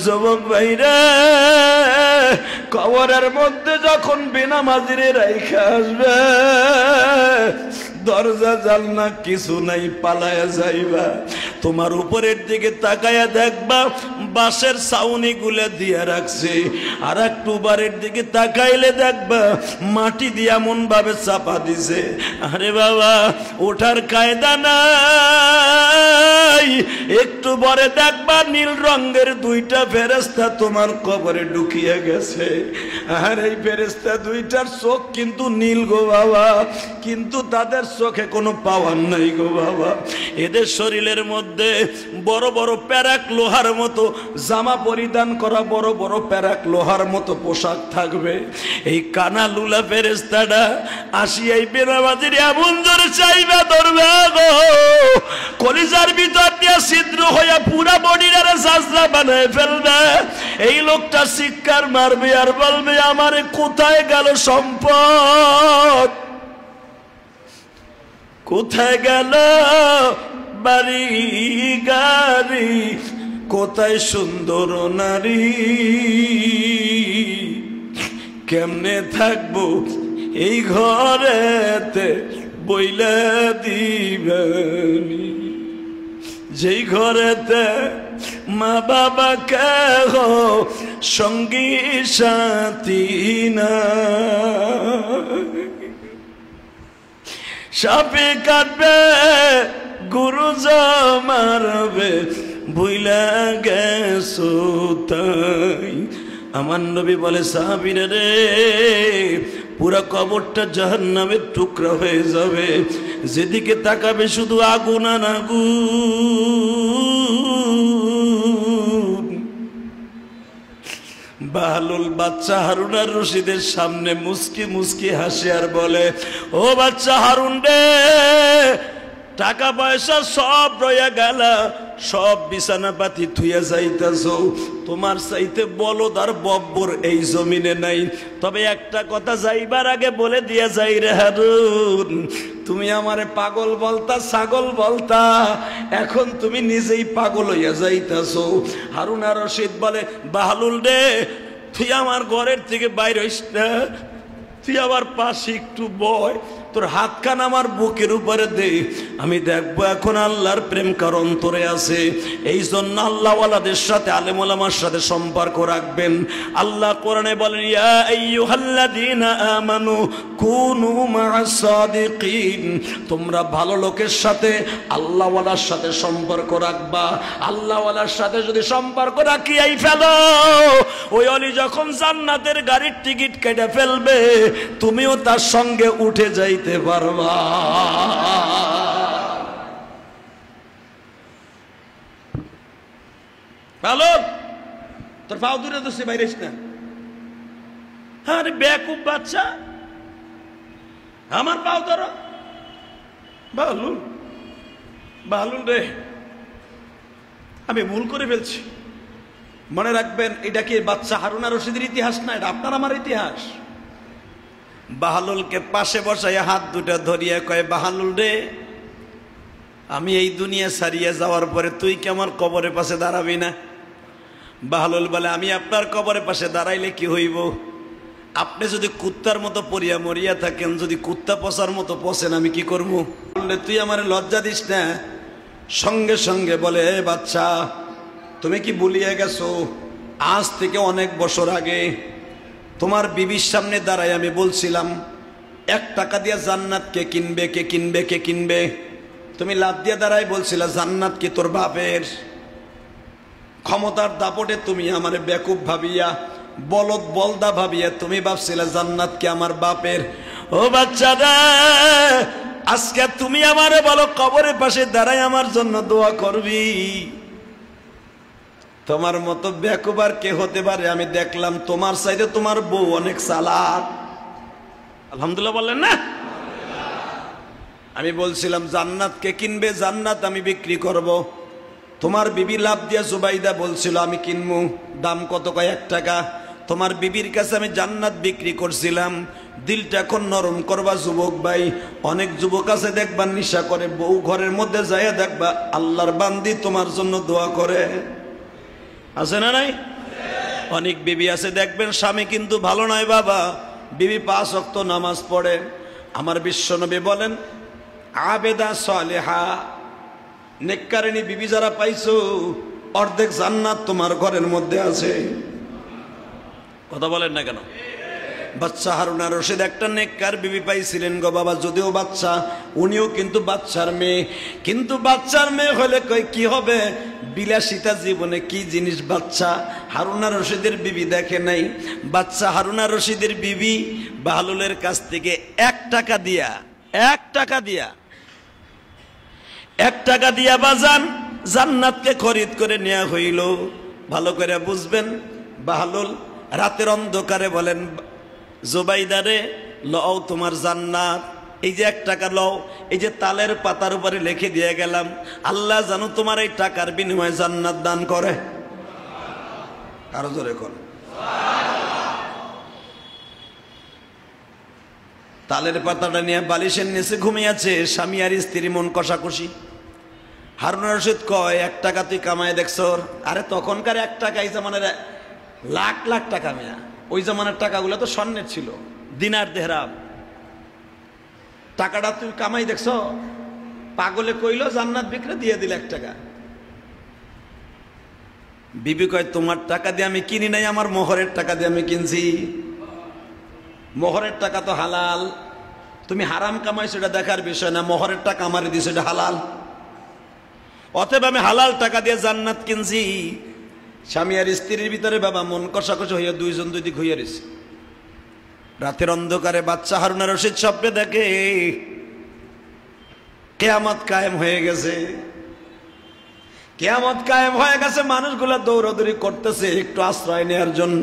যুবক ভাইরা, কবরের মধ্যে যখন বেনামাজিরে রাইখা আসবে, দরজা জানলা কিছু নাই, পালায়া যাইবা। তোমার উপরের দিকে তাকায়া দেখবা বাঁশের ছাউনি গুলা দিয়া রাখছে, আর একটু বারের দিকে তাকাইলে দেখবা মাটি দিয়ে এমন ভাবে চাপা দিছে। আরে বাবা, ওঠার কায়দা নাই। একটু পরে দেখবা নীল রঙের দুইটা ফেরেশতা তোমার কবরে ঢুকিয়ে গেছে। আর এই ফেরেশতা দুইটার চোখ কিন্তু নীল গো বাবা, কিন্তু তাদের চোখে কোনো পাওয়ার নাই গো বাবা। এদের শরীরের মধ্যে বড় বড় প্যারাক লোহার মতো জামা পরিধান করা, বড় বড় প্যারাক লোহার মতো পোশাক থাকবে। এই কানা লুলা ফেরেশতাটা আসিয়াই বেনামাজির এমন জোরে চাইবা ধরবে গো, কলিজার ভিতর দিয়ে ছিদ্র হইয়া পুরা বডিটারে সাজরা বানায় ফেলবে। এই লোকটা চিৎকার মারবে আর বলবে, আমারে কোথায় গেল সম্পদ, কোথায় গেল বাড়ি গাড়ি, কোথায় সুন্দর নারী, কেমনে থাকবো এই ঘরেতে বইলা দিবানি, যেই ঘরেতে মা বাবা কেহ সঙ্গী সাথী না, সাপে কাটবে গুরু মারবে ভুইলা গেছো তাই। আমার নবী বলে, সাহাবীরা রে, পুরা কবরটা জাহান্নামের টুকরা হয়ে যাবে, যেদিকে তাকাবে শুধু আগুন আর আগুন। বাহলুল বাচ্চা হারুন আর রশিদের সামনে মুস্কি মুস্কি হাসে আর বলে, ও বাচ্চা হারুন রে, টাকা পয়সা সব রয়ে গেল, সব বিছানা পাতি থুইয়া যাইতাছ, তোমার চাইতে বলদ আর বব্বর এই জমিনে নাই। তবে একটা কথা যাইবার আগে বলে দিয়া যাই রে হারুন, তুমি আমারে পাগল বলতা, ছাগল বলতা, এখন তুমি নিজেই পাগল হইয়া যাইতাছ। হারুন আর রশিদ বলে, বাহলুল রে, তুই আমার ঘরের থেকে বাইরে হইস না, তুই আমার পাশে একটু বয়, তোর হাতখান আমার বুকের উপরে দে, আমি দেখবো এখন আল্লাহর প্রেম কার অন্তরে আছে। এই জন্য আল্লাহওয়ালাদের সাথে, আলেম ওলামার সাথে সম্পর্ক রাখবেন। আল্লাহ কোরআনে বলেন, ইয়া আইয়ুহাল্লাযীনা আমানু কুনু মা'আস সাদিকিন, তোমরা ভালো লোকের সাথে, আল্লাহওয়ালার সাথে সম্পর্ক রাখবা। আল্লাহওয়ালার সাথে যদি সম্পর্ক রাখিয়াই ফেলো, ওই অলি যখন জান্নাতের গাড়ির টিকিট কেটে ফেলবে, তুমিও তার সঙ্গে উঠে যাই পারবা। ভালো, তোর পাও দূরে দোষে বাইরে না। আরে বেকুব বাচ্চা, আমার পাও ধরো। বাহলুল, বাহলুল রে, আমি ভুল করে ফেলছি, মনে রাখবেন এটা কি বাচ্চা হারুন আর রশিদের ইতিহাস না, এটা আপনার আমার ইতিহাস। বাহলুলকে পাশে বসাইয়া হাত দুটা ধরিয়া কয়, বাহলুল রে, আমি এই দুনিয়া ছাড়িয়ে যাওয়ার পরে তুই কি আমার কবরের পাশে দাঁড়াবি না? বাহলুল বলে, আমি আপনার কবরের পাশে দাঁড়াইলে কি হইব? আপনি যদি কুত্তার মতো পড়িয়া মরিয়া থাকেন, যদি কুত্তা পচার মতো পচেন, আমি কি করবো? বললে, তুই আমার লজ্জা দিস না। সঙ্গে সঙ্গে বলে, বাচ্চা, তুমি কি ভুলিয়ে গেছো, আজ থেকে অনেক বছর আগে তোমার বিবির সামনে দাঁড়ায় আমি বলছিলাম, 1 টাকা দিয়ে জান্নাত কে কিনবে, কে কিনবে, কে কিনবে? তুমি লাভ দিয়ে দাঁড়ায় বলছিলা জান্নাত কি তোর বাপের। ক্ষমতার দাপটে তুমি আমারে বেকুব ভাবিয়া, বলদ বলদা ভাবিয়া তুমি ভাবছিলা জান্নাত কি আমার বাপের। ও বাচ্চারা, আজকে তুমি আমারে বলো, কবরের পাশে দাঁড়ায় আমার জন্য দোয়া করবি? তোমার মতো বেকুব আর কে হতে পারে? আমি দেখলাম তোমার চাইতে তোমার বউ অনেক চালাক। আলহামদুলিল্লাহ বললেন না? আমি বলছিলাম জান্নাত কে কিনবে, জান্নাত আমি বিক্রি করব। তোমার বিবি লাভ দিয়া জুবাইদা বলছিল আমি কিনবো, দাম কত? কয় 1 টাকা। তোমার বিবির কাছে আমি জান্নাত বিক্রি করছিলাম। দিলটা এখন নরম করবা যুবক ভাই। অনেক যুবক আছে দেখবা নিশা করে, বউ ঘরের মধ্যে যাইয়া দেখবা আল্লাহর বান্দি তোমার জন্য দোয়া করে। আছে না নাই? অনেক বিবি আছে দেখবেন স্বামী কিন্তু ভালো নয় বাবা, বিবি 5 ওয়াক্ত নামাজ পড়ে। আমার বিশ্বনবী বলেন আবেদা সালেহা, নেককারিনী বিবি যারা পাইছো অর্ধেক জান্নাত তোমার ঘরের মধ্যে আছে। কথা বলেন না কেন? বাচ্চা হারুনা রশিদ একটা নেককার বিবি পাইছিলেন গো বাবা, যদিও বাচ্চা, উনিও কিন্তু বাচ্চার মেয়ে। কিন্তু বাচ্চার মেয়ে হলে কই কি হবে, বিলাসিতা জীবনে কি জিনিস বাচ্চা। হারুনা রশিদের বিবি দেখে নাই, বাচ্চা হারুনা রশিদের বিবি বাহলুলের কাছ থেকে 1 টাকা দিয়া 1 টাকা দিয়া বাজান জান্নাতকে খরিদ করে নেওয়া হইল। ভালো করে বুঝবেন, বাহলুল রাতের অন্ধকারে বলেন জুবাইদারে লও তোমার জান্নাত, এই যে 1 টাকা লও, এই যে তালের পাতার উপরে লিখে দিয়ে গেলাম, আল্লাহ জানো তোমার এই টাকার বিনিময়ে জান্নাত দান করে। আরো জোরে কর। তালের পাতাটা নিয়ে বালিশের নিচে ঘুমিয়েছে স্বামী আর স্ত্রী, মন কষাকষি। হারুন রশিদ কয় 1 টাকা তুই কামায় দেখছ? আরে তখনকার 1 টাকা এই জামানের লাখ লাখ টাকা মেয়া, ওই জামানের টাকাগুলো তো স্বর্ণের ছিল, দিনার দেহরাম। টাকাটা তুই কামাই দেখছ? পাগলে কইল জান্নাত বিক্রি দিয়ে দিল 1 টাকা। বিবি কয় তোমার টাকা দিয়ে আমি কিনি নাই, আমার মোহরের টাকা দিয়ে আমি কিনছি। মোহরের টাকা তো হালাল, তুমি হারাম কামাইছো এটা দেখার বিষয় না, মোহরের টাকা আমারে দিছো এটা হালাল, অতএব আমি হালাল টাকা দিয়ে জান্নাত কিনছি। স্বামী আর স্ত্রীর ভিতরে বাবা মন কষাকষি হইয়া 2 জন 2 দিক হইয়া রয়েছে। রাতের অন্ধকারে বাচ্চা হারুনা রশিদ স্বপ্নে দেখে কিয়ামত কায়েম হয়ে গেছে, কিয়ামত কায়েম হয়ে গেছে, মানুষগুলা দৌড়াদৌড়ি করতেছে একটু আশ্রয় নেওয়ার জন্য।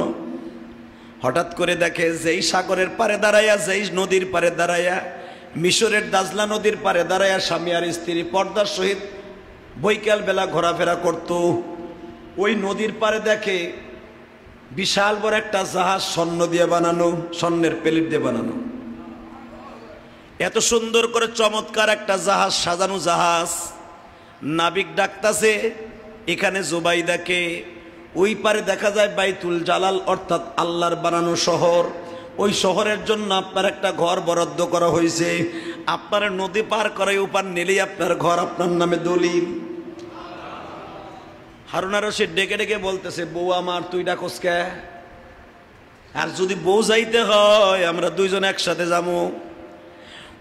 হঠাৎ করে দেখে যেই সাগরের পারে দাঁড়াইয়া, যেই নদীর পারে দাঁড়াইয়া, মিশরের দাজলা নদীর পারে দাঁড়াইয়া স্বামী আর স্ত্রী পর্দার সহিত বৈকাল বেলা ঘোরাফেরা করত, ওই নদীর পারে দেখে বিশাল বড় একটা জাহাজ, স্বর্ণ দিয়ে বানানো, স্বর্ণের প্লেট দিয়ে বানানো। এত সুন্দর করে চমৎকার একটা জাহাজ, সাজানো জাহাজ। নাবিক ডাকতাছে এখানে জুবাইদাকে। ওই পারে দেখা যায় বাইতুল জালাল, অর্থাৎ আল্লাহর বানানো শহর। ওই শহরের জন্য আপনার একটা ঘর বরাদ্দ করা হয়েছে, আপনার নদী পার করে ওপার নিলেই আপনার ঘর আপনার নামে দলিল। হারুনা রশিদ ডেকে ডেকে বলতেছে বউ আমার তুই ডাকস কে? আর যদি বউ যাইতে হয় আমরা 2 জন একসাথে যাবো।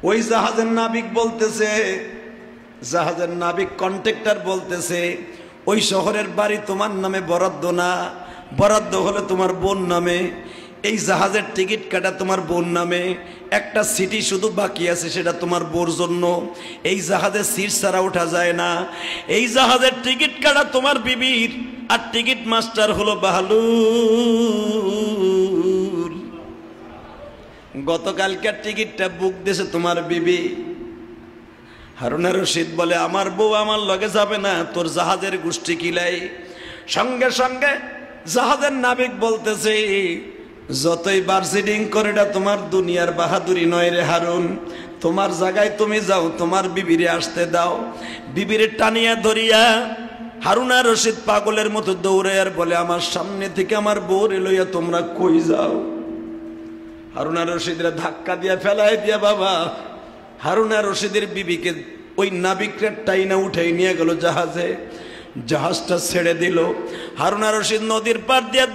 ওই জাহাজের নাবিক বলতেছে, জাহাজের নাবিক কন্ট্রাক্টর বলতেছে ওই শহরের বাড়ি তোমার নামে বরাদ্দ না, বরাদ্দ হলে তোমার বোন নামে। এই জাহাজের টিকিট কাটা তোমার বোন নামে, একটা সিটি শুধু বাকি আছে সেটা তোমার বোর জন্য। এই জাহাজের সিট ছাড়া ওঠা যায় না, এই জাহাজের টিকিট কাটা তোমার বিবির, আর টিকিট মাস্টার হলো বাহালুল। গতকালকার টিকিটটা বুক দিয়েছে তোমার বিবি। হারুনা রশিদ বলে আমার বউ আমার লগে যাবে না, তোর জাহাজের গোষ্ঠী কিলাই। সঙ্গে সঙ্গে জাহাজের নাবিক বলতেছে যতই বার্সিডিং করে এটা তোমার দুনিয়ার বাহাদুরি নয় রে হারুন, তোমার জায়গায় তুমি যাও, তোমার বিবিরে আসতে দাও। বিবিরে টানিয়া ধরিয়া হারুনা রশিদ পাগলের মতো দৌড়ে আর বলে আমার সামনে থেকে আমার বউরে লইয়া তোমরা কই যাও। হারুনা রশিদরা ধাক্কা দিয়া ফেলাই দিয়া বাবা হারুনা রশিদের বিবিকে ওই নাবিকরা টাইনা উঠাই নিয়ে গেল জাহাজে। জাহাজটা ছেড়ে দিল, হারুনা রশিদ নদীর পার দিয়ে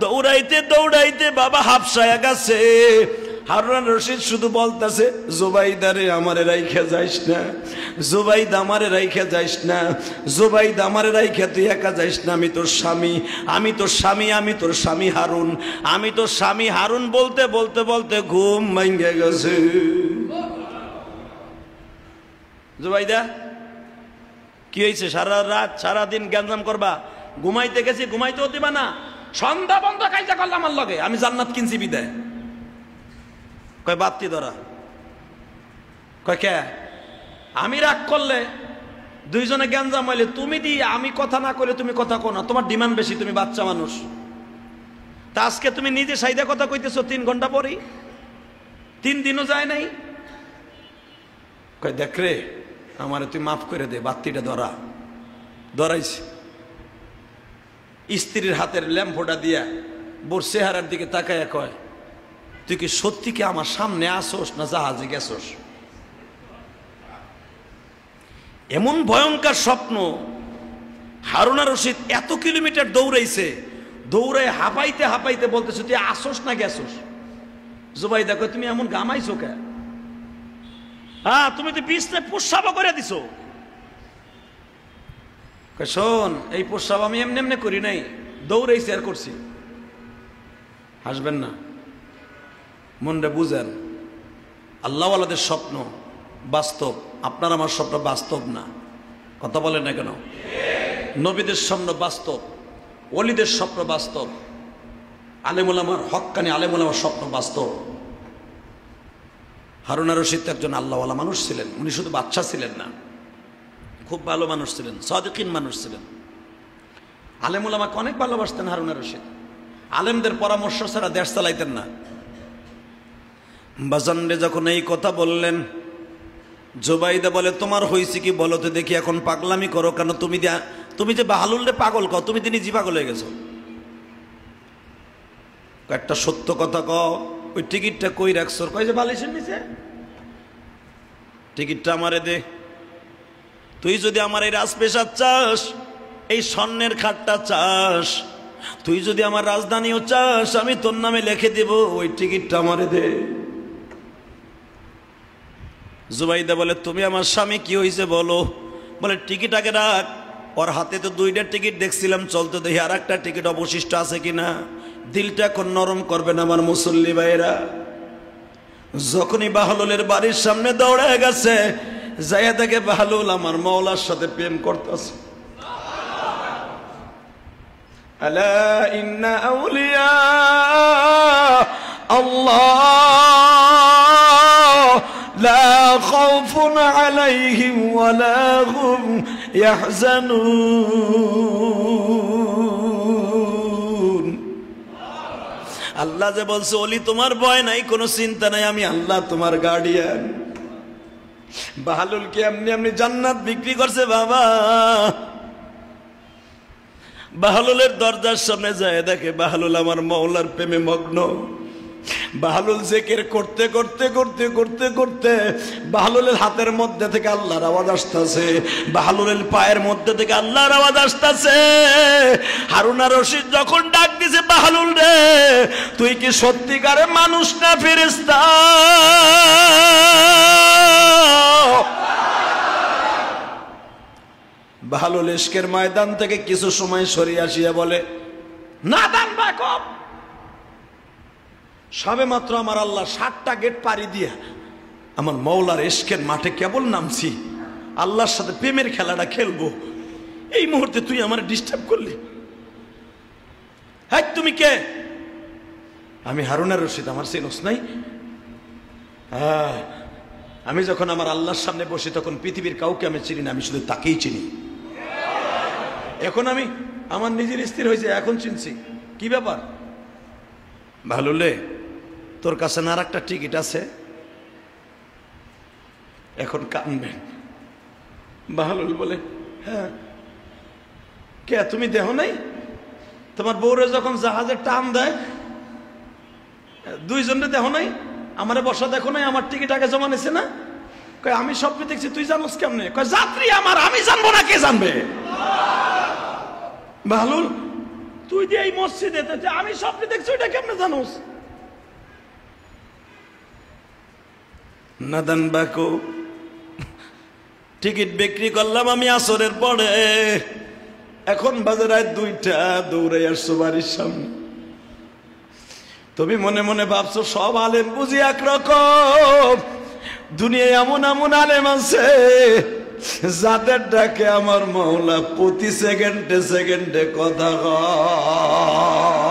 দৌড়াইতে দৌড়াইতে বাবা হাফসায়া গেছে। হারুনা রশিদ শুধু বলতেছে জুবাইদারে আমারে রাইখা যাইস না, জুবাইদা আমারে রাইখা যাইস না, জুবাইদা আমারে রাইখা তুই একা যাইস না, আমি তোর স্বামী, আমি তোর স্বামী, আমি তোর স্বামী হারুন, আমি তোর স্বামী হারুন বলতে বলতে বলতে ঘুম ভাঙ্গে গেছে। জুবাইদা কি হয়েছে? সারা রাত সারা দিন গ্যাঞ্জাম করবা, ঘুমাইতে গেছি ঘুমাইতেও দিবা না, সন্ধ্যা বন্ধ কাইজা করলাম আমার লগে, আমি জান্নাত কিনছি বিদায়। কয় বাত্তি ধরা। কয় কে? আমি রাগ করলে 2 জনে গ্যাঞ্জাম হইলে তুমি দি, আমি কথা না কইলে তুমি কথা কো না, তোমার ডিমান্ড বেশি, তুমি বাচ্চা মানুষ। তা আজকে তুমি নিজে সাইদা কথা কইতেছো 3 ঘন্টা পরই, 3 দিনও যায় নাই। কয় দেখ রে আমারে তুই মাফ করে দে, বাত্তিটা ধরা। ধরাইছে, স্ত্রীর হাতের ল্যাম্পটা দিয়া বোর চেহারার দিকে তাকাইয়া কয়, তুই কি সত্যি কি আমার সামনে আসোস না জাহাজে গেছোস? এমন ভয়ঙ্কর স্বপ্ন। হারুন আর রশিদ এত কিলোমিটার দৌড়াইছে, দৌড়াই হাঁপাইতে হাঁপাইতে বলতেছে, তুই আসোস না গেছোস? জুবাইদা কয়, তুমি এমন গামাইছো কে? হ্যাঁ, তুমি তো বিছনায় প্রস্রাব করে দিছো। শোন, এই প্রস্রাব আমি এমনি এমনি করি নাই, দৌড়াইছি আর করছি। হাসবেন না, মনটা বুঝেন। আল্লাহওয়ালাদের স্বপ্ন বাস্তব, আপনার আমার স্বপ্ন বাস্তব না। কথা বলেন না কেন? নবীদের স্বপ্ন বাস্তব, ওলিদের স্বপ্ন বাস্তব, আলেমুল আমার হক্কানি আলেমুল আমার স্বপ্ন বাস্তব। হারুন আর রশিদ একজন আল্লাহওয়ালা মানুষ ছিলেন। উনি শুধু বাচ্চা ছিলেন না, খুব ভালো মানুষ ছিলেন, সাদিকিন মানুষ ছিলেন। আলেমুল আমাকে অনেক ভালোবাসতেন হারুন আর রশিদ। আলেমদের পরামর্শ ছাড়া দেশ চালাইতেন না। বাজানরে যখন এই কথা বললেন, জুবাইদা বলে, তোমার হয়েছে কি বলো তো দেখি, এখন পাগলামি করো কেন? তুমি যে বাহালুলরে পাগল কও, তুমি তো নিজে পাগল হয়ে গেছো। একটা সত্য কথা কও, ওই টিকিটটা কই রাখছো? কই যে বালিশের নিচে। টিকিটটা আমারে দে। তুই যদি আমার এই রাজপ্রাসাদ চাস, এই স্বর্ণের খাটটা চাস, তুই যদি আমার রাজধানীও চাস, আমি তোর নামে লিখে দেব, ওই টিকিটটা আমারে দে। জুবাইদা বলে, তুমি আমার স্বামী, কি হয়েছে বলো? বলে, টিকিট আগে রাখ। ওর হাতে তো 2টা টিকিট দেখছিলাম, চলতে দেখি আর একটা টিকিট অবশিষ্ট আছে কিনা। দিলটা এখন নরম করবে না আমার মুসল্লি ভাইরা। যখনই বাহলুলের বাড়ির সামনে দৌড়ে গেছে, যাইয়া দেখে বাহলুল আমার মওলার সাথে প্রেম করতেছে। আলা ইন্না আউলিয়া আল্লাহ লা খাউফুন আলাইহিম ওয়া লা হুম ইয়াহজানুন। আল্লাহ যে বলছে, ওলি তোমার ভয় নাই, কোনো চিন্তা নাই, আমি আল্লাহ তোমার গার্ডিয়ান। বাহলুল কি এমনি এমনি জান্নাত বিক্রি করছে বাবা? বাহলুলের দরজার সামনে যায়, দেখে বাহলুল আমার মওলার প্রেমে মগ্ন। বাহলুল জিকির করতে করতে করতে করতে করতে বাহলুলের হাতের মধ্যে থেকে আল্লাহর আওয়াজ আসতেছে, বাহলুলের পায়ের মধ্যে থেকে আল্লাহর আওয়াজ আসতেছে। হারুন আর রশিদ যখন ডাক দিছে, বাহলুল রে, তুই কি সত্যিকারে মানুষ না ফেরেশতা? বাহলুল ইশকের ময়দান থেকে কিছু সময় সরিয়ে আসিয়া বলে, নাদান বাকব, সবে মাত্র আমার আল্লাহ 7টা গেট পাড়ি দিয়া আমার মওলার ইশকের মাঠে কেবল নামছি, আল্লাহর সাথে প্রেমের খেলাটা খেলবো, এই মুহূর্তে তুই আমার ডিস্টার্ব করলি। হ্যাঁ, তুমি কে? আমি হারুন আর রশিদ, আমার চিনোস নাই? হ্যাঁ, আমি যখন আমার আল্লাহর সামনে বসি তখন পৃথিবীর কাউকে আমি চিনি না, আমি শুধু তাকেই চিনি। এখন আমি আমার নিজের স্থির হয়েছে, এখন চিনছি। কি ব্যাপার? ভালোলে তোর কাছে না আর একটা টিকিট আছে, এখন কানবে। বাহলুল বলে, হ্যাঁ। কে, তুমি দেহ নাই? তোমার বউরে যখন জাহাজে টান দেয়, 2 জনের দেহ নাই? আমারে বসা দেখো নাই? আমার টিকিট আগে জমা নিছে না? কয়, আমি স্বপ্নে দেখছি। তুই জানোস কেমনে? কয়, যাত্রী আমার, আমি জানবো না, কে জানবে? বাহলুল, তুই যে এই মসজিদে, আমি স্বপ্নে দেখছি, ওইটা কেমনে জানোস? নাদান বাকো, টিকিট বিক্রি করলাম আমি আসরের পরে, এখন বাজে রাত 2টা, দৌড়ে আসছো বাড়ির সামনে। তুমি মনে মনে ভাবছো সব আলেম বুঝি একরকম। দুনিয়ায় এমন এমন আলেম আছে যাদের ডাকে আমার মওলা প্রতি সেকেন্ডে সেকেন্ডে কথা কয়।